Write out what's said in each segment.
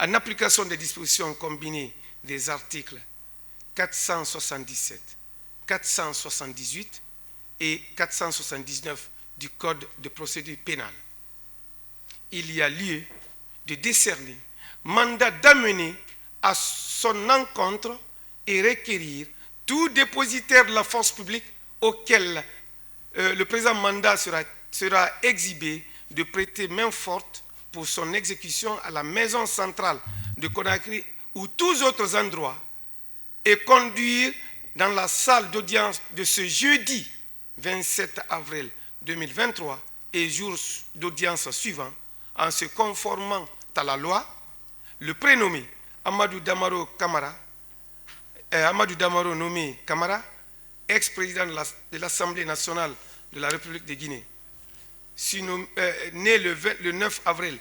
en application des dispositions combinées des articles 477, 478 et 479 du Code de procédure pénale, il y a lieu de décerner mandat d'amener à son encontre et requérir tout dépositaire de la force publique auquel le présent mandat sera exhibé de prêter main forte pour son exécution à la maison centrale de Conakry ou tous autres endroits et conduire dans la salle d'audience de ce jeudi 27 avril 2023 et jours d'audience suivants en se conformant à la loi, le prénommé Amadou Damaro Camara, Amadou Damaro nommé Camara, ex-président de l'Assemblée nationale de la République de Guinée, né le 9 avril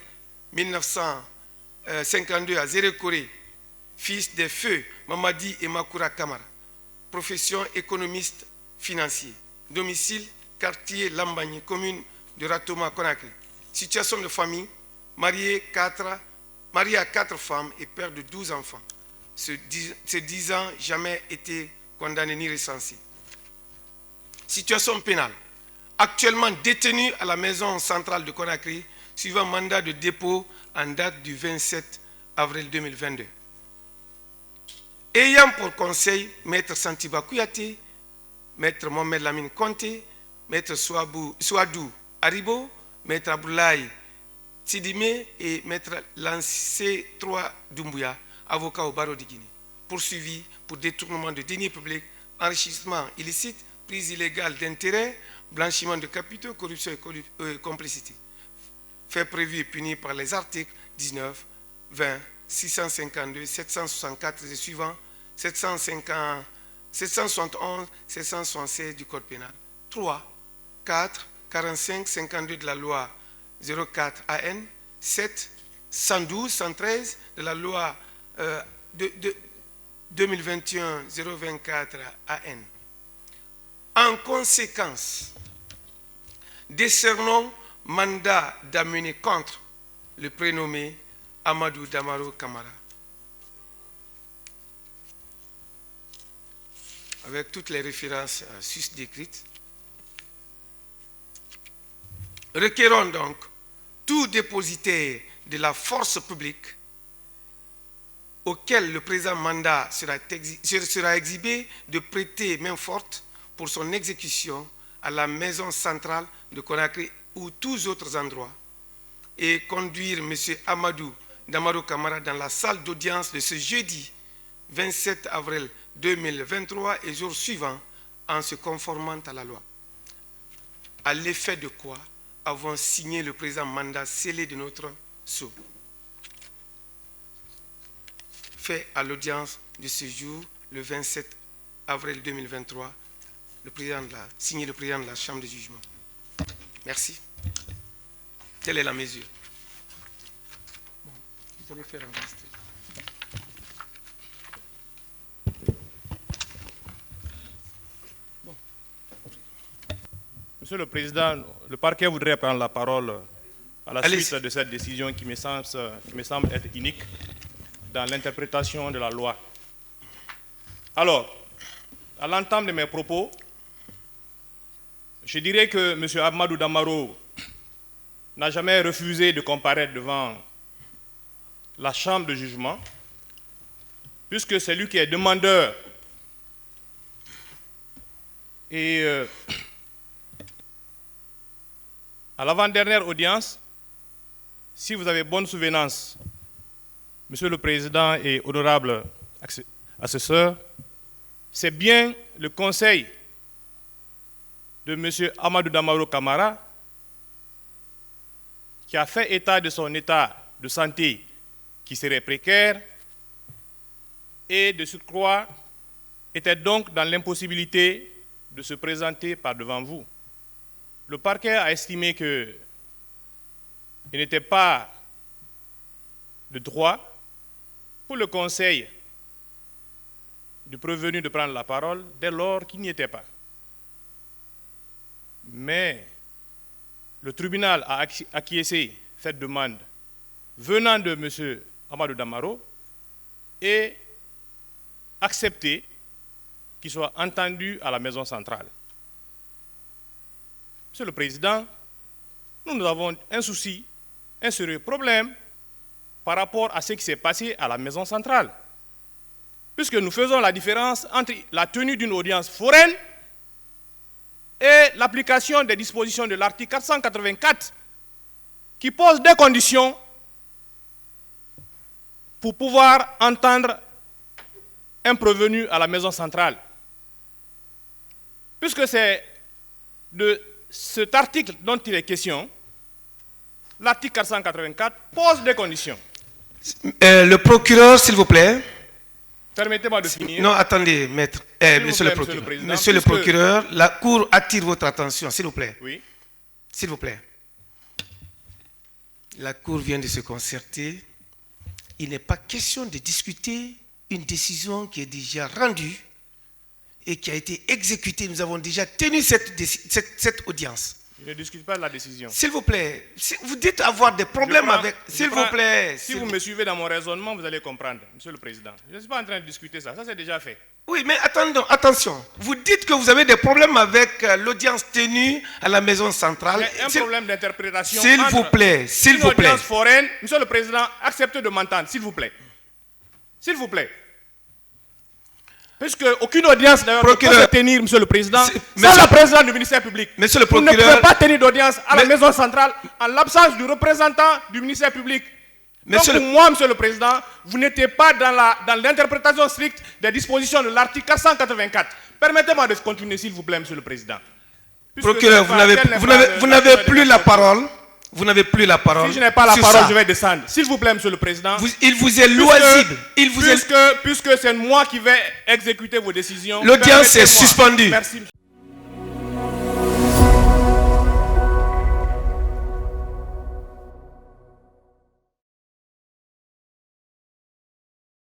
1952 à Zérékoré, fils des feux Mamadi et Makoura Camara, profession économiste financier, domicile quartier Lambagny, commune de Ratoma, Conakry, situation de famille, marié à 4 femmes et père de 12 enfants. Ces 10 ans, jamais été condamné ni recensé. Situation pénale. Actuellement détenu à la maison centrale de Conakry, suivant mandat de dépôt en date du 27 avril 2022. Ayant pour conseil Maître Santiba Kouyaté, Maître Mohamed Lamine Conté, Maître Souadou Haribo, Maître Aboulaye Sidimé et Maître Lancé 3 Doumbouya, avocat au barreau de Guinée, poursuivi pour détournement de deniers publics, enrichissement illicite, prise illégale d'intérêts, blanchiment de capitaux, corruption et complicité. Fait prévu et puni par les articles 19, 20, 652, 764 et suivants, 771, 776 du Code pénal. 3, 4, 45, 52 de la loi 04 AN, 7, 112, 113 de la loi 2021-024 AN. En conséquence, décernons mandat d'amener contre le prénommé Amadou Damaro Camara, avec toutes les références susdécrites. Requérons donc tout dépositaire de la force publique auquel le présent mandat sera exhibé de prêter main forte pour son exécution à la maison centrale de Conakry ou tous autres endroits et conduire M. Amadou Damaro Camara dans la salle d'audience de ce jeudi 27 avril 2023 et jours suivants en se conformant à la loi. À l'effet de quoi avons signé le présent mandat scellé de notre sceau. Fait à l'audience de ce jour, le 27 avril 2023, signé le président de la Chambre de jugement. Merci. Telle est la mesure. Bon, vous allez faire un reste. Monsieur le Président, le parquet voudrait prendre la parole à la suite de cette décision qui me semble être unique dans l'interprétation de la loi. Alors, à l'entame de mes propos, je dirais que M. Amadou Damaro n'a jamais refusé de comparaître devant la Chambre de jugement, puisque c'est lui qui est demandeur et à l'avant-dernière audience, si vous avez bonne souvenance, Monsieur le Président et honorable assesseur, c'est bien le conseil de M. Amadou Damaro Camara qui a fait état de son état de santé qui serait précaire et de surcroît était donc dans l'impossibilité de se présenter par devant vous. Le parquet a estimé qu'il n'était pas de droit pour le conseil du prévenu de prendre la parole dès lors qu'il n'y était pas. Mais le tribunal a acquiescé cette demande venant de M. Amadou Damaro, ait accepté qu'il soit entendu à la maison centrale. Monsieur le Président, nous avons un souci, un sérieux problème par rapport à ce qui s'est passé à la maison centrale. Puisque nous faisons la différence entre la tenue d'une audience foraine et l'application des dispositions de l'article 484 qui pose des conditions pour pouvoir entendre un prévenu à la maison centrale. Puisque c'est de cet article dont il est question, l'article 484 pose des conditions. Le procureur, s'il vous plaît. Permettez-moi de finir. Non, attendez, maître. Monsieur le procureur, la Cour attire votre attention, s'il vous plaît. Oui. S'il vous plaît. La Cour vient de se concerter. Il n'est pas question de discuter une décision qui est déjà rendue et qui a été exécutée. Nous avons déjà tenu cette audience. Je ne discute pas de la décision. S'il vous plaît, vous dites avoir des problèmes avec... S'il vous plaît. Si vous me suivez dans mon raisonnement, vous allez comprendre, Monsieur le Président. Je ne suis pas en train de discuter ça, ça c'est déjà fait. Oui, mais attention. Vous dites que vous avez des problèmes avec l'audience tenue à la maison centrale. Il y a un problème d'interprétation. S'il vous plaît, s'il vous plaît. Une audience foraine, Monsieur le Président, acceptez de m'entendre, s'il vous plaît. S'il vous plaît. Puisque aucune audience d'ailleurs ne peut se tenir, Monsieur le Président, sans la présence du ministère public. Monsieur le Vous procureur, ne pouvez pas tenir d'audience à la maison centrale en l'absence du représentant du ministère public. Donc pour moi, Monsieur le Président, vous n'étiez pas dans l'interprétation stricte des dispositions de l'article 484. Permettez-moi de continuer, s'il vous plaît, Monsieur le Président. Procureur, vous n'avez plus la parole. Vous n'avez plus la parole. Si je n'ai pas la parole, je vais descendre. S'il vous plaît, Monsieur le Président. Il vous est loisible. Puisque c'est moi qui vais exécuter vos décisions. L'audience est suspendue. Merci.